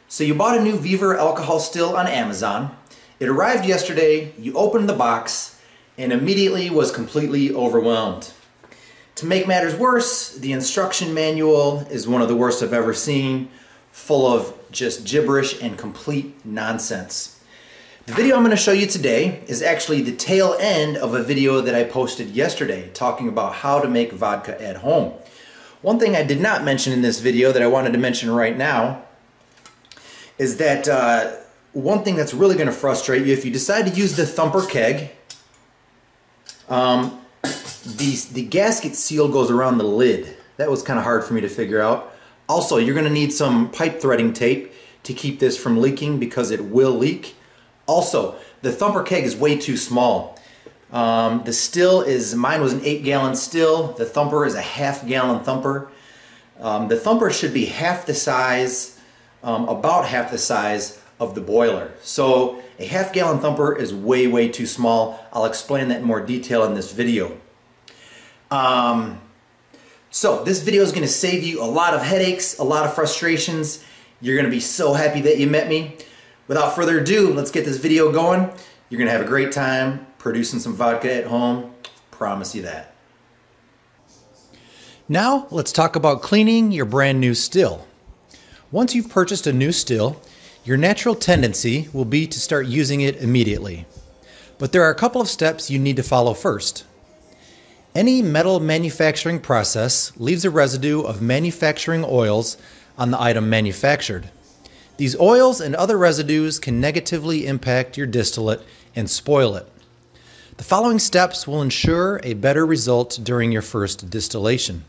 So you bought a new VEVOR alcohol still on Amazon. It arrived yesterday, you opened the box, and immediately was completely overwhelmed. To make matters worse, the instruction manual is one of the worst I've ever seen, full of just gibberish and complete nonsense. The video I'm going to show you today is actually the tail end of a video that I posted yesterday talking about how to make vodka at home. One thing I did not mention in this video that I wanted to mention right now is that one thing that's really going to frustrate you if you decide to use the Thumper Keg, the gasket seal goes around the lid. That was kind of hard for me to figure out. Also, you're going to need some pipe threading tape to keep this from leaking because it will leak. Also, the Thumper Keg is way too small. The still is, mine was an 8-gallon still. The Thumper is a half-gallon Thumper. The Thumper should be half the size, about half the size of the boiler. So a half-gallon Thumper is way, way too small. I'll explain that in more detail in this video. So this video is going to save you a lot of headaches, a lot of frustrations. You're going to be so happy that you met me. Without further ado, let's get this video going. You're going to have a great time producing some vodka at home. Promise you that. Now let's talk about cleaning your brand new still. Once you've purchased a new still, your natural tendency will be to start using it immediately. But there are a couple of steps you need to follow first. Any metal manufacturing process leaves a residue of manufacturing oils on the item manufactured. These oils and other residues can negatively impact your distillate and spoil it. The following steps will ensure a better result during your first distillation.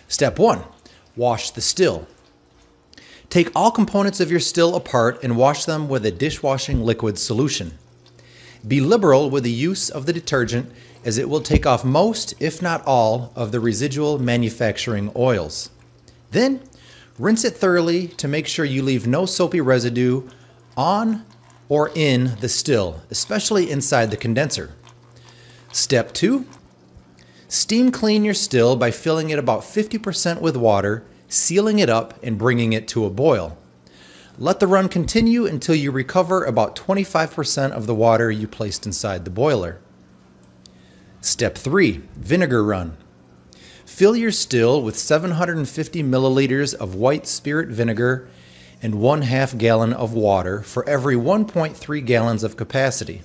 Step 1. Wash the still. Take all components of your still apart and wash them with a dishwashing liquid solution. Be liberal with the use of the detergent as it will take off most, if not all, of the residual manufacturing oils. Then, rinse it thoroughly to make sure you leave no soapy residue on or in the still, especially inside the condenser. Step 2. Steam clean your still by filling it about 50% with water, sealing it up, and bringing it to a boil. Let the run continue until you recover about 25% of the water you placed inside the boiler. Step 3. Vinegar run. Fill your still with 750 milliliters of white spirit vinegar and 1/2 gallon of water for every 1.3 gallons of capacity.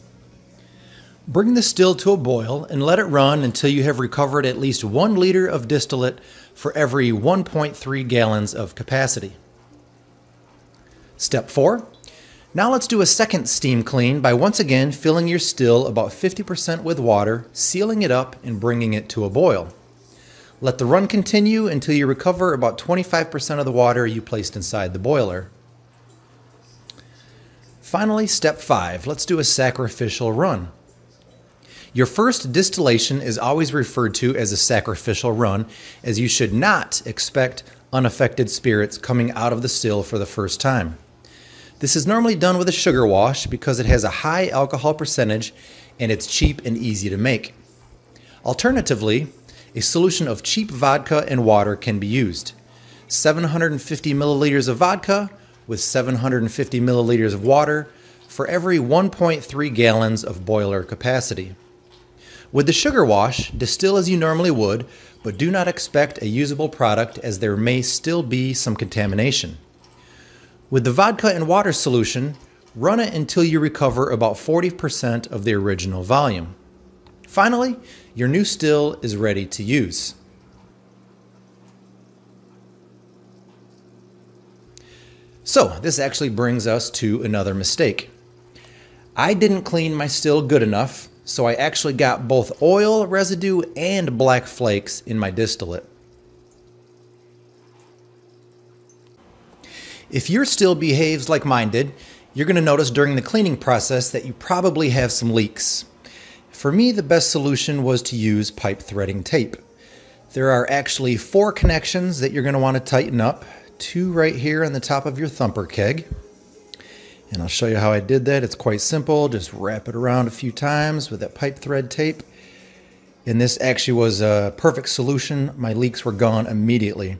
Bring the still to a boil and let it run until you have recovered at least 1 liter of distillate for every 1.3 gallons of capacity. Step 4. Now let's do a second steam clean by once again filling your still about 50% with water, sealing it up, and bringing it to a boil. Let the run continue until you recover about 25% of the water you placed inside the boiler. Finally, step 5. Let's do a sacrificial run. Your first distillation is always referred to as a sacrificial run, as you should not expect unaffected spirits coming out of the still for the first time. This is normally done with a sugar wash because it has a high alcohol percentage and it's cheap and easy to make. Alternatively, a solution of cheap vodka and water can be used. 750 milliliters of vodka with 750 milliliters of water for every 1.3 gallons of boiler capacity. With the sugar wash, distill as you normally would, but do not expect a usable product as there may still be some contamination. With the vodka and water solution, run it until you recover about 40% of the original volume. Finally, your new still is ready to use. So, this actually brings us to another mistake. I didn't clean my still good enough, so I actually got both oil residue and black flakes in my distillate. If your still behaves like mine did, you're going to notice during the cleaning process that you probably have some leaks. For me, the best solution was to use pipe threading tape. There are actually 4 connections that you're going to want to tighten up. 2 right here on the top of your Thumper Keg. And I'll show you how I did that. It's quite simple. Just wrap it around a few times with that pipe thread tape. And this actually was a perfect solution. My leaks were gone immediately.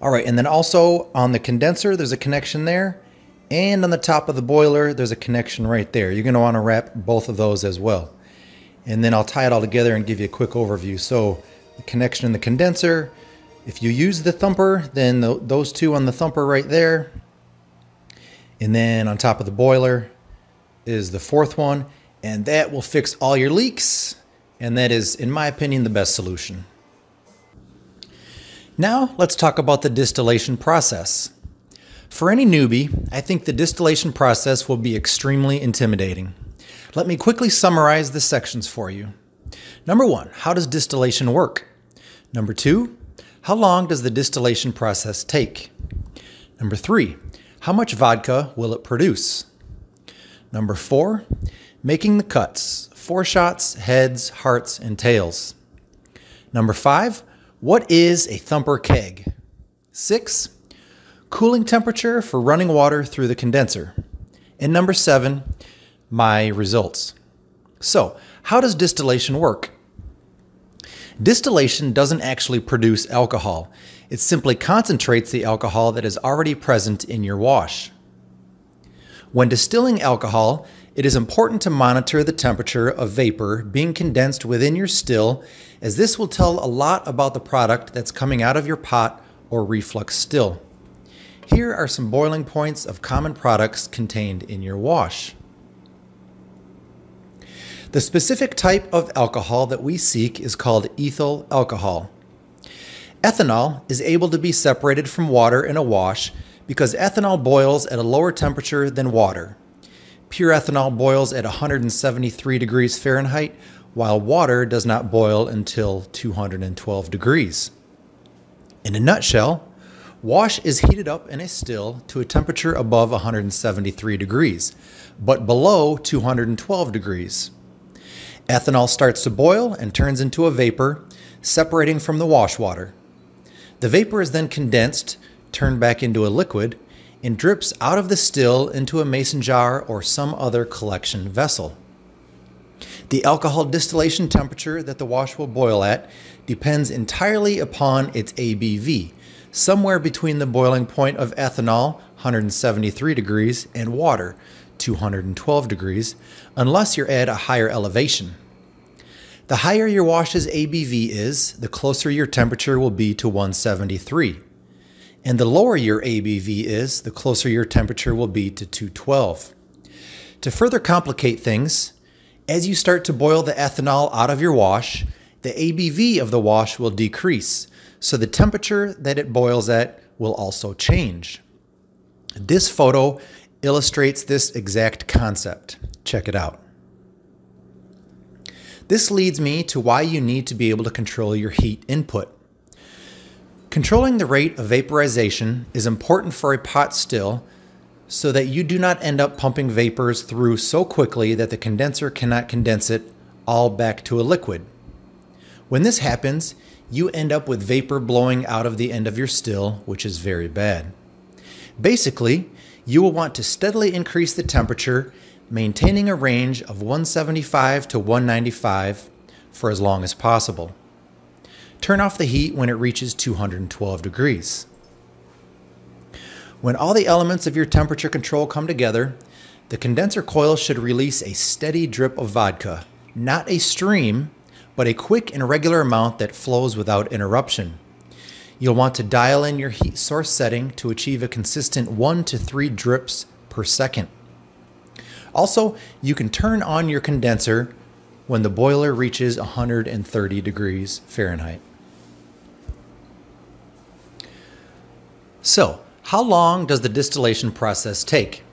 All right, and then also on the condenser, there's a connection there. And on the top of the boiler, there's a connection right there. You're gonna wanna wrap both of those as well. And then I'll tie it all together and give you a quick overview. So the connection in the condenser, if you use the Thumper, then those two on the Thumper right there. And then on top of the boiler is the fourth one, and that will fix all your leaks. And that is, in my opinion, the best solution. Now let's talk about the distillation process. For any newbie, I think the distillation process will be extremely intimidating. Let me quickly summarize the sections for you. Number 1, how does distillation work? Number 2, how long does the distillation process take? Number 3, how much vodka will it produce? Number 4, making the cuts, 4 shots, heads, hearts, and tails. Number 5, what is a Thumper Keg? 6, cooling temperature for running water through the condenser. And number 7, my results. So, how does distillation work? Distillation doesn't actually produce alcohol. It simply concentrates the alcohol that is already present in your wash. When distilling alcohol, it is important to monitor the temperature of vapor being condensed within your still, as this will tell a lot about the product that's coming out of your pot or reflux still. Here are some boiling points of common products contained in your wash. The specific type of alcohol that we seek is called ethyl alcohol. Ethanol is able to be separated from water in a wash because ethanol boils at a lower temperature than water. Pure ethanol boils at 173 degrees Fahrenheit, while water does not boil until 212 degrees. In a nutshell, wash is heated up in a still to a temperature above 173 degrees, but below 212 degrees. Ethanol starts to boil and turns into a vapor, separating from the wash water. The vapor is then condensed, turned back into a liquid, and drips out of the still into a mason jar or some other collection vessel. The alcohol distillation temperature that the wash will boil at depends entirely upon its ABV, somewhere between the boiling point of ethanol, 173 degrees, and water, 212 degrees, unless you're at a higher elevation. The higher your wash's ABV is, the closer your temperature will be to 173. And the lower your ABV is, the closer your temperature will be to 212. To further complicate things, as you start to boil the ethanol out of your wash, the ABV of the wash will decrease, so the temperature that it boils at will also change. This photo illustrates this exact concept. Check it out. This leads me to why you need to be able to control your heat input. Controlling the rate of vaporization is important for a pot still so that you do not end up pumping vapors through so quickly that the condenser cannot condense it all back to a liquid. When this happens, you end up with vapor blowing out of the end of your still, which is very bad. Basically, you will want to steadily increase the temperature, maintaining a range of 175 to 195 for as long as possible. Turn off the heat when it reaches 212 degrees. When all the elements of your temperature control come together, the condenser coil should release a steady drip of vodka, not a stream, but a quick and regular amount that flows without interruption. You'll want to dial in your heat source setting to achieve a consistent 1 to 3 drips per second. Also, you can turn on your condenser when the boiler reaches 130 degrees Fahrenheit. So, how long does the distillation process take?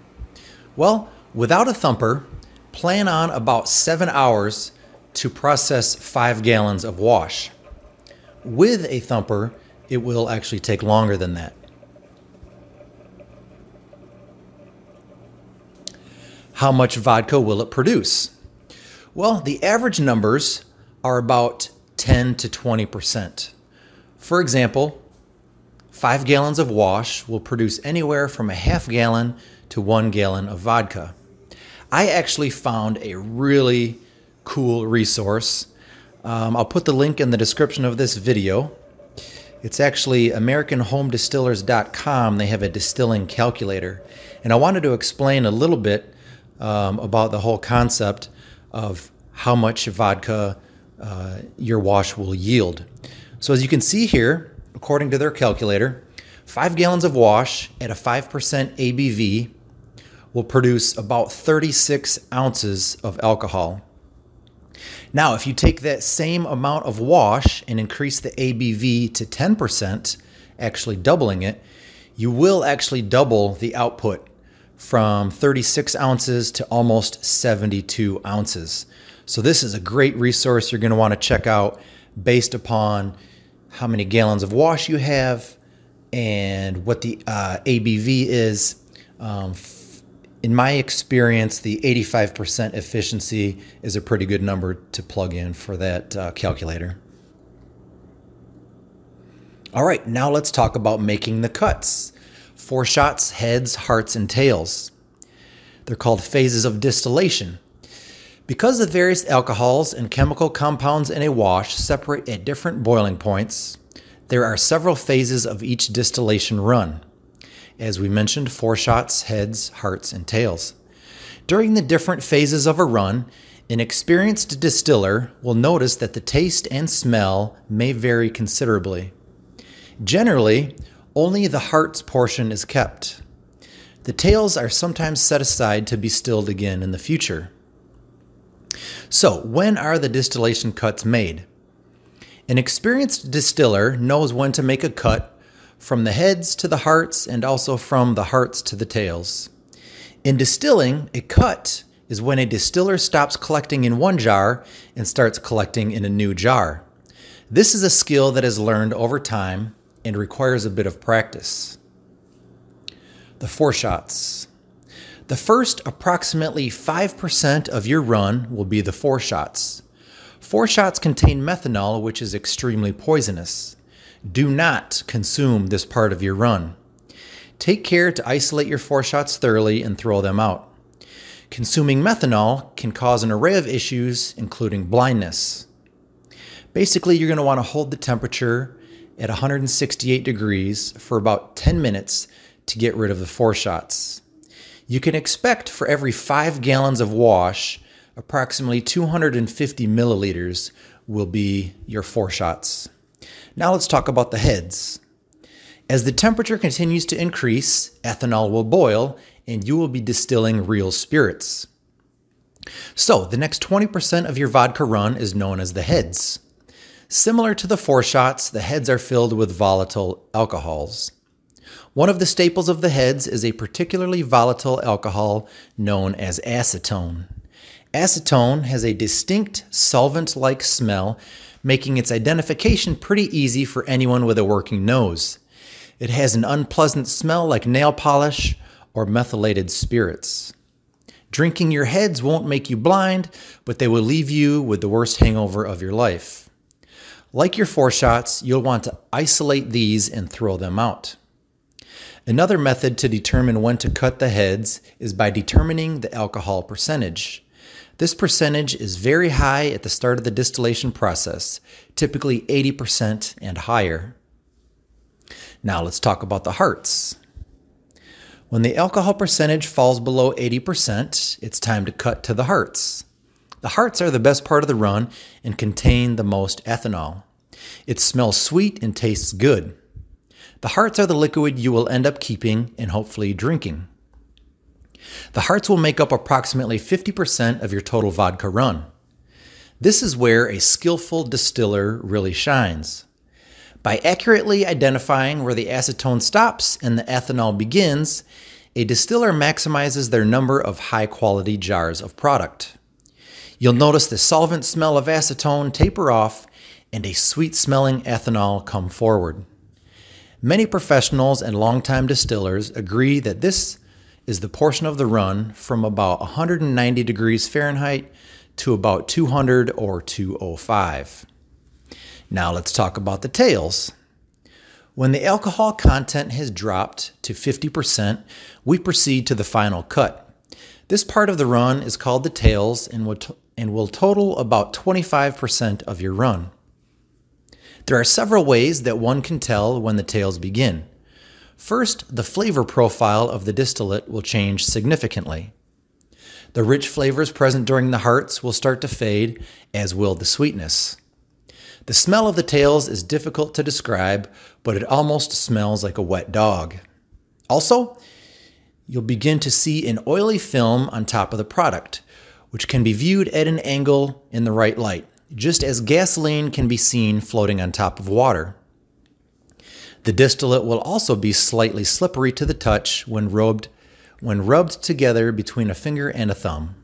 Well, without a Thumper, plan on about 7 hours to process 5 gallons of wash. With a Thumper, it will actually take longer than that. How much vodka will it produce? Well, the average numbers are about 10 to 20%. For example, 5 gallons of wash will produce anywhere from a half gallon to 1 gallon of vodka. I actually found a really cool resource. I'll put the link in the description of this video. It's actually AmericanHomeDistillers.com. They have a distilling calculator. And I wanted to explain a little bit about the whole concept of how much vodka your wash will yield. So as you can see here, according to their calculator, 5 gallons of wash at a 5% ABV will produce about 36 ounces of alcohol. Now, if you take that same amount of wash and increase the ABV to 10%, actually doubling it, you will actually double the output from 36 ounces to almost 72 ounces. So this is a great resource you're going to want to check out based upon how many gallons of wash you have and what the ABV is. In my experience, the 85% efficiency is a pretty good number to plug in for that calculator. All right, now let's talk about making the cuts. 4 shots, heads, hearts, and tails. They're called phases of distillation. Because the various alcohols and chemical compounds in a wash separate at different boiling points, there are several phases of each distillation run. As we mentioned, 4 shots, heads, hearts, and tails. During the different phases of a run, an experienced distiller will notice that the taste and smell may vary considerably. Generally, only the hearts portion is kept. The tails are sometimes set aside to be distilled again in the future. So, when are the distillation cuts made? An experienced distiller knows when to make a cut from the heads to the hearts and also from the hearts to the tails. In distilling, a cut is when a distiller stops collecting in one jar and starts collecting in a new jar. This is a skill that is learned over time and requires a bit of practice. The 4 shots. The first approximately 5% of your run will be the 4 shots. 4 shots contain methanol, which is extremely poisonous. Do not consume this part of your run. Take care to isolate your 4 shots thoroughly and throw them out. Consuming methanol can cause an array of issues, including blindness. Basically, you're going to want to hold the temperature at 168 degrees for about 10 minutes to get rid of the 4 shots. You can expect for every 5 gallons of wash, approximately 250 milliliters will be your 4 shots. Now let's talk about the heads. As the temperature continues to increase, ethanol will boil and you will be distilling real spirits. So the next 20% of your vodka run is known as the heads. Similar to the 4 shots, the heads are filled with volatile alcohols. One of the staples of the heads is a particularly volatile alcohol known as acetone. Acetone has a distinct solvent-like smell, making its identification pretty easy for anyone with a working nose. It has an unpleasant smell like nail polish or methylated spirits. Drinking your heads won't make you blind, but they will leave you with the worst hangover of your life. Like your 4 shots, you'll want to isolate these and throw them out. Another method to determine when to cut the heads is by determining the alcohol percentage. This percentage is very high at the start of the distillation process, typically 80% and higher. Now let's talk about the hearts. When the alcohol percentage falls below 80%, it's time to cut to the hearts. The hearts are the best part of the run and contain the most ethanol. It smells sweet and tastes good. The hearts are the liquid you will end up keeping and hopefully drinking. The hearts will make up approximately 50% of your total vodka run. This is where a skillful distiller really shines. By accurately identifying where the acetone stops and the ethanol begins, a distiller maximizes their number of high-quality jars of product. You'll notice the solvent smell of acetone taper off and a sweet-smelling ethanol come forward. Many professionals and longtime distillers agree that this is the portion of the run from about 190 degrees Fahrenheit to about 200 or 205. Now let's talk about the tails. When the alcohol content has dropped to 50%, we proceed to the final cut. This part of the run is called the tails and will total about 25% of your run. There are several ways that one can tell when the tails begin. First, the flavor profile of the distillate will change significantly. The rich flavors present during the hearts will start to fade, as will the sweetness. The smell of the tails is difficult to describe, but it almost smells like a wet dog. Also, you'll begin to see an oily film on top of the product, which can be viewed at an angle in the right light, just as gasoline can be seen floating on top of water. The distillate will also be slightly slippery to the touch when rubbed together between a finger and a thumb.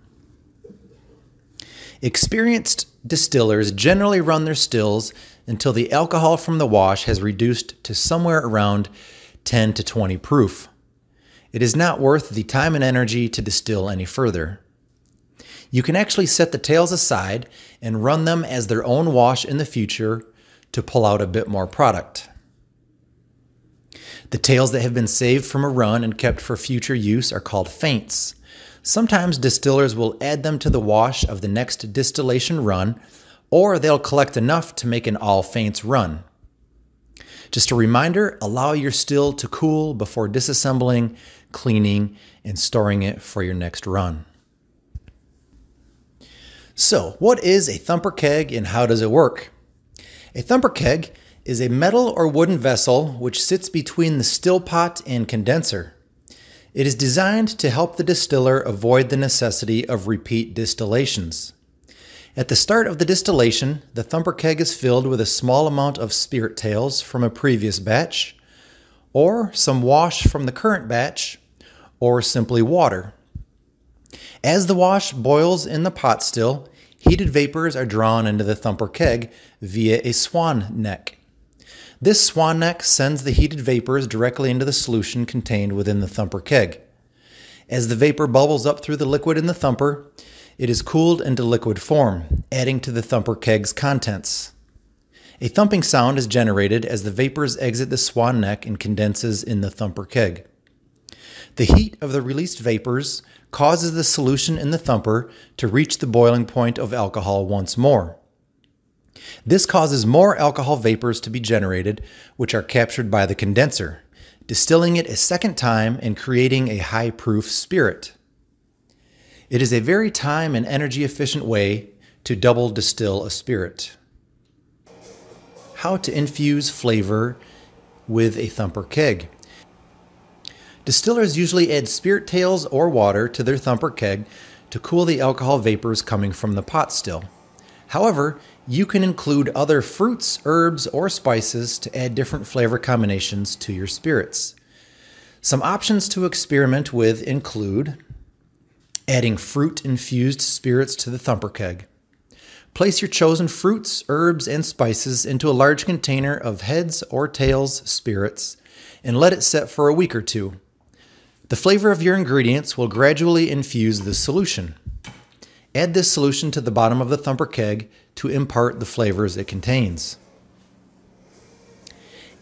Experienced distillers generally run their stills until the alcohol from the wash has reduced to somewhere around 10 to 20 proof. It is not worth the time and energy to distill any further. You can actually set the tails aside and run them as their own wash in the future to pull out a bit more product. The tails that have been saved from a run and kept for future use are called feints. Sometimes distillers will add them to the wash of the next distillation run, or they'll collect enough to make an all feints run. Just a reminder, allow your still to cool before disassembling, cleaning, and storing it for your next run. So, what is a Thumper Keg and how does it work? A Thumper Keg is a metal or wooden vessel which sits between the still pot and condenser. It is designed to help the distiller avoid the necessity of repeat distillations. At the start of the distillation, the Thumper Keg is filled with a small amount of spirit tails from a previous batch, or some wash from the current batch, or simply water. As the wash boils in the pot still, heated vapors are drawn into the Thumper Keg via a swan neck. This swan neck sends the heated vapors directly into the solution contained within the Thumper Keg. As the vapor bubbles up through the liquid in the thumper, it is cooled into liquid form, adding to the Thumper Keg's contents. A thumping sound is generated as the vapors exit the swan neck and condenses in the Thumper Keg. The heat of the released vapors causes the solution in the thumper to reach the boiling point of alcohol once more. This causes more alcohol vapors to be generated, which are captured by the condenser, distilling it a second time and creating a high-proof spirit. It is a very time and energy efficient way to double distill a spirit. How to infuse flavor with a Thumper Keg. Distillers usually add spirit tails or water to their Thumper Keg to cool the alcohol vapors coming from the pot still. However, you can include other fruits, herbs, or spices to add different flavor combinations to your spirits. Some options to experiment with include adding fruit-infused spirits to the Thumper Keg. Place your chosen fruits, herbs, and spices into a large container of heads or tails spirits and let it set for a week or two. The flavor of your ingredients will gradually infuse the solution. Add this solution to the bottom of the Thumper Keg to impart the flavors it contains.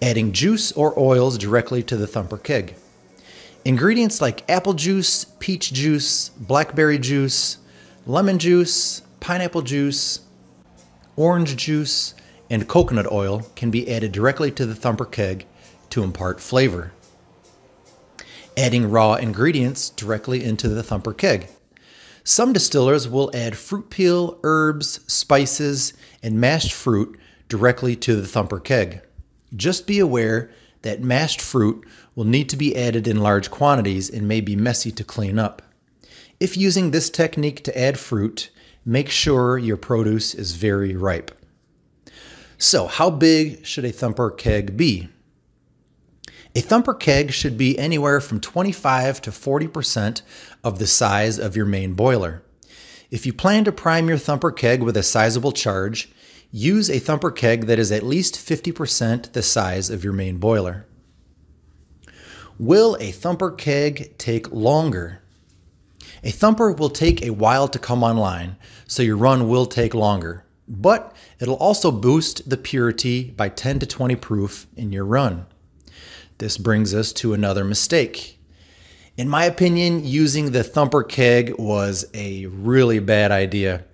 Adding juice or oils directly to the Thumper Keg. Ingredients like apple juice, peach juice, blackberry juice, lemon juice, pineapple juice, orange juice, and coconut oil can be added directly to the Thumper Keg to impart flavor. Adding raw ingredients directly into the Thumper Keg. Some distillers will add fruit peel, herbs, spices, and mashed fruit directly to the Thumper Keg. Just be aware that mashed fruit will need to be added in large quantities and may be messy to clean up. If using this technique to add fruit, make sure your produce is very ripe. So, how big should a Thumper Keg be? A Thumper Keg should be anywhere from 25 to 40% of the size of your main boiler. If you plan to prime your Thumper Keg with a sizable charge, use a Thumper Keg that is at least 50% the size of your main boiler. Will a Thumper Keg take longer? A thumper will take a while to come online, so your run will take longer, but it'll also boost the purity by 10 to 20 proof in your run. This brings us to another mistake. In my opinion, using the Thumper Keg was a really bad idea.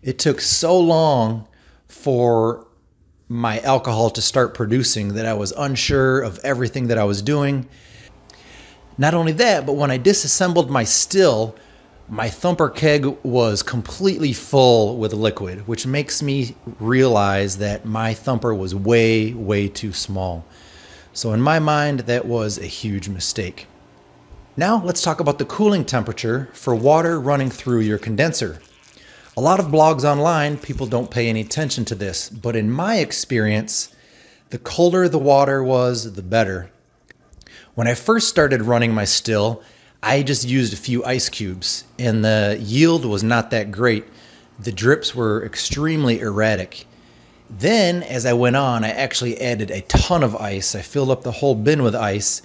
It took so long for my alcohol to start producing that I was unsure of everything that I was doing. Not only that, but when I disassembled my still, my Thumper Keg was completely full with liquid, which makes me realize that my Thumper was way, way too small. So in my mind, that was a huge mistake. Now let's talk about the cooling temperature for water running through your condenser. A lot of blogs online, people don't pay any attention to this, but in my experience, the colder the water was, the better. When I first started running my still, I just used a few ice cubes, and the yield was not that great. The drips were extremely erratic. Then, as I went on, I actually added a ton of ice. I filled up the whole bin with ice,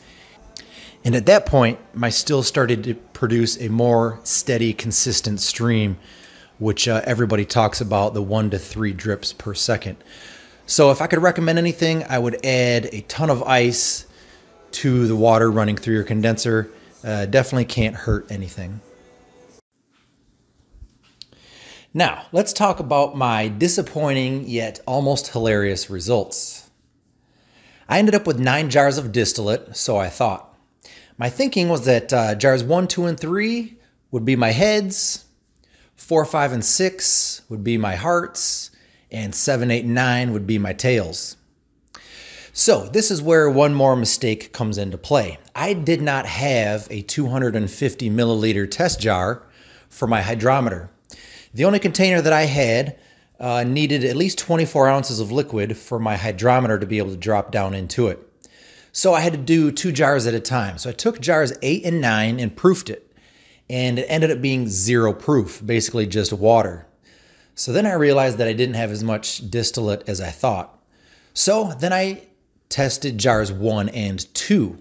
and at that point, my still started to produce a more steady, consistent stream, which everybody talks about, the 1 to 3 drips per second. So if I could recommend anything, I would add a ton of ice to the water running through your condenser. Definitely can't hurt anything. Now, let's talk about my disappointing yet almost hilarious results. I ended up with 9 jars of distillate, so I thought. My thinking was that jars 1, 2, and 3 would be my heads, 4, 5, and 6 would be my hearts, and 7, 8, and 9 would be my tails. So this is where one more mistake comes into play. I did not have a 250 milliliter test jar for my hydrometer. The only container that I had needed at least 24 ounces of liquid for my hydrometer to be able to drop down into it. So I had to do 2 jars at a time. So I took jars 8 and 9 and proofed it. And it ended up being 0 proof, basically just water. So then I realized that I didn't have as much distillate as I thought. So then I tested jars 1 and 2,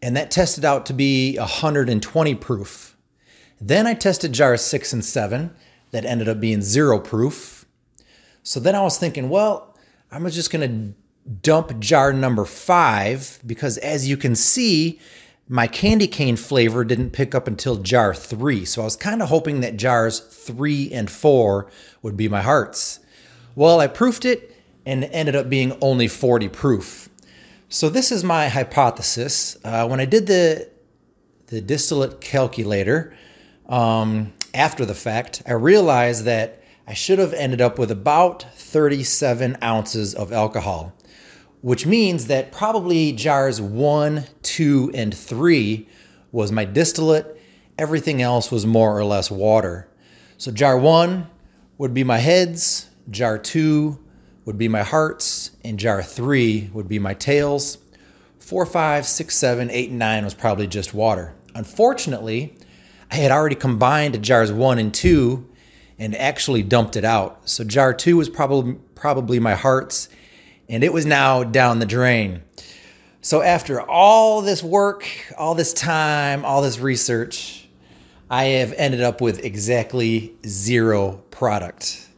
and that tested out to be 120 proof. Then I tested jars 6 and 7, that ended up being 0 proof. So then I was thinking, well, I'm just gonna dump jar number 5, because as you can see, my candy cane flavor didn't pick up until jar 3. So I was kind of hoping that jars 3 and 4 would be my hearts. Well, I proofed it and it ended up being only 40 proof. So this is my hypothesis. When I did the distillate calculator after the fact, I realized that I should have ended up with about 37 ounces of alcohol, which means that probably jars 1, 2, and 3 was my distillate. Everything else was more or less water. So jar 1 would be my heads, jar 2 would be my hearts, and jar 3 would be my tails. 4, 5, 6, 7, 8, and 9 was probably just water. Unfortunately, I had already combined jars 1 and 2 and actually dumped it out. So jar 2 was probably my hearts, and it was now down the drain. So after all this work, all this time, all this research, I have ended up with exactly 0 product.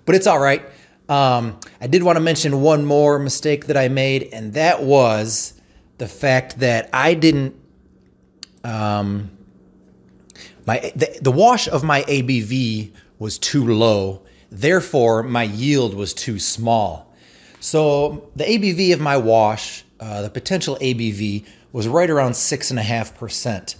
But it's all right. I did want to mention one more mistake that I made, and that was the fact that I didn't, the wash of my ABV was too low. Therefore, my yield was too small. So the ABV of my wash, the potential ABV, was right around 6.5%.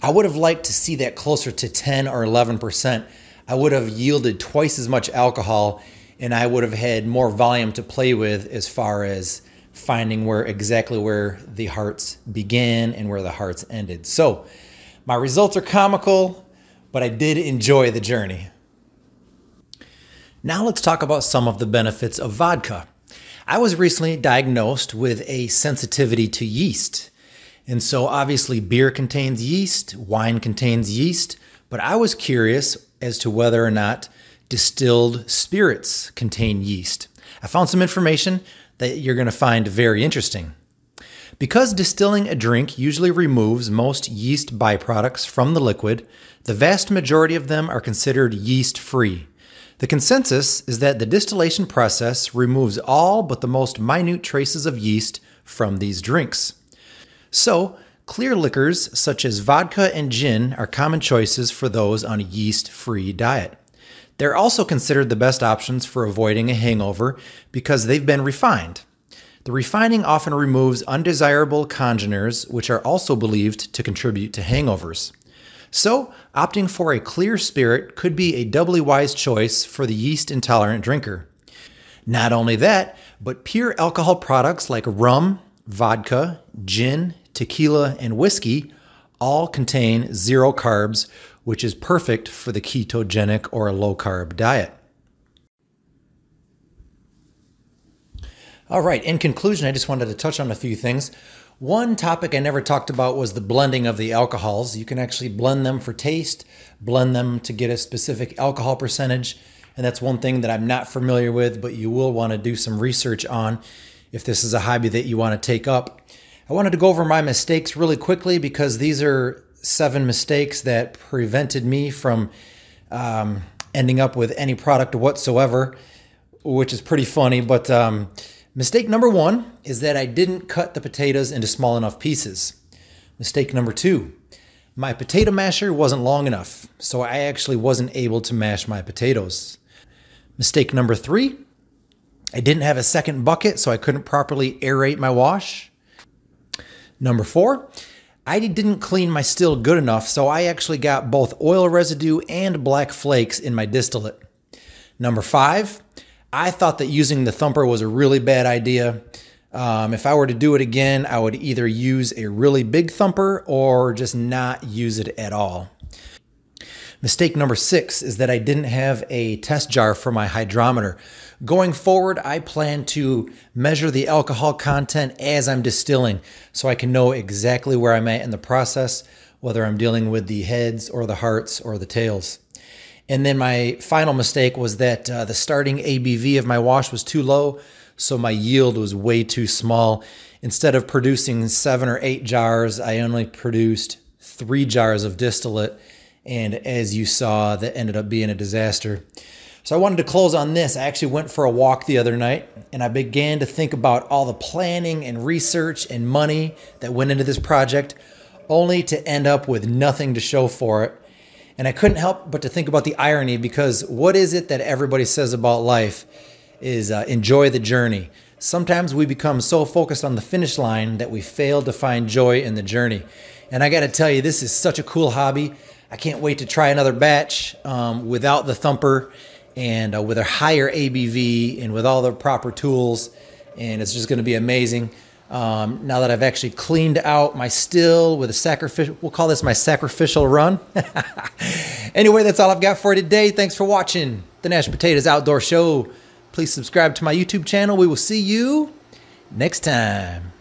I would have liked to see that closer to 10 or 11%. I would have yielded twice as much alcohol, and I would have had more volume to play with as far as finding exactly where the hearts began and where the hearts ended. So my results are comical, but I did enjoy the journey. Now let's talk about some of the benefits of vodka. I was recently diagnosed with a sensitivity to yeast. And so obviously beer contains yeast, wine contains yeast, but I was curious as to whether or not distilled spirits contain yeast. I found some information that you're going to find very interesting. Because distilling a drink usually removes most yeast byproducts from the liquid, the vast majority of them are considered yeast-free. The consensus is that the distillation process removes all but the most minute traces of yeast from these drinks. So, clear liquors such as vodka and gin are common choices for those on a yeast-free diet. They're also considered the best options for avoiding a hangover because they've been refined. The refining often removes undesirable congeners, which are also believed to contribute to hangovers. So, opting for a clear spirit could be a doubly wise choice for the yeast-intolerant drinker. Not only that, but pure alcohol products like rum, vodka, gin, tequila, and whiskey all contain zero carbs, which is perfect for the ketogenic or low-carb diet. All right, in conclusion, I just wanted to touch on a few things. One topic I never talked about was the blending of the alcohols. You can actually blend them for taste, blend them to get a specific alcohol percentage, and that's one thing that I'm not familiar with, but you will want to do some research on if this is a hobby that you want to take up. I wanted to go over my mistakes really quickly because these are 7 mistakes that prevented me from ending up with any product whatsoever, which is pretty funny, but mistake number 1 is that I didn't cut the potatoes into small enough pieces. Mistake number 2, my potato masher wasn't long enough, so I actually wasn't able to mash my potatoes. Mistake number 3, I didn't have a second bucket, so I couldn't properly aerate my wash. Number 4, I didn't clean my still good enough, so I actually got both oil residue and black flakes in my distillate. Number 5, I thought that using the thumper was a really bad idea. If I were to do it again, I would either use a really big thumper or just not use it at all. Mistake number 6 is that I didn't have a test jar for my hydrometer. Going forward, I plan to measure the alcohol content as I'm distilling so I can know exactly where I'm at in the process, whether I'm dealing with the heads or the hearts or the tails. And then my final mistake was that the starting ABV of my wash was too low, so my yield was way too small. Instead of producing 7 or 8 jars, I only produced 3 jars of distillate, and as you saw, that ended up being a disaster. So I wanted to close on this. I actually went for a walk the other night, and I began to think about all the planning and research and money that went into this project, only to end up with nothing to show for it. And I couldn't help but to think about the irony, because what is it that everybody says about life is enjoy the journey. Sometimes we become so focused on the finish line that we fail to find joy in the journey. And I got to tell you, this is such a cool hobby. I can't wait to try another batch without the thumper and with a higher ABV and with all the proper tools. And it's just going to be amazing. Now that I've actually cleaned out my still with a sacrificial, we'll call this my sacrificial run. Anyway, that's all I've got for today. Thanks for watching the Nash Potatoes Outdoor Show. Please subscribe to my YouTube channel. We will see you next time.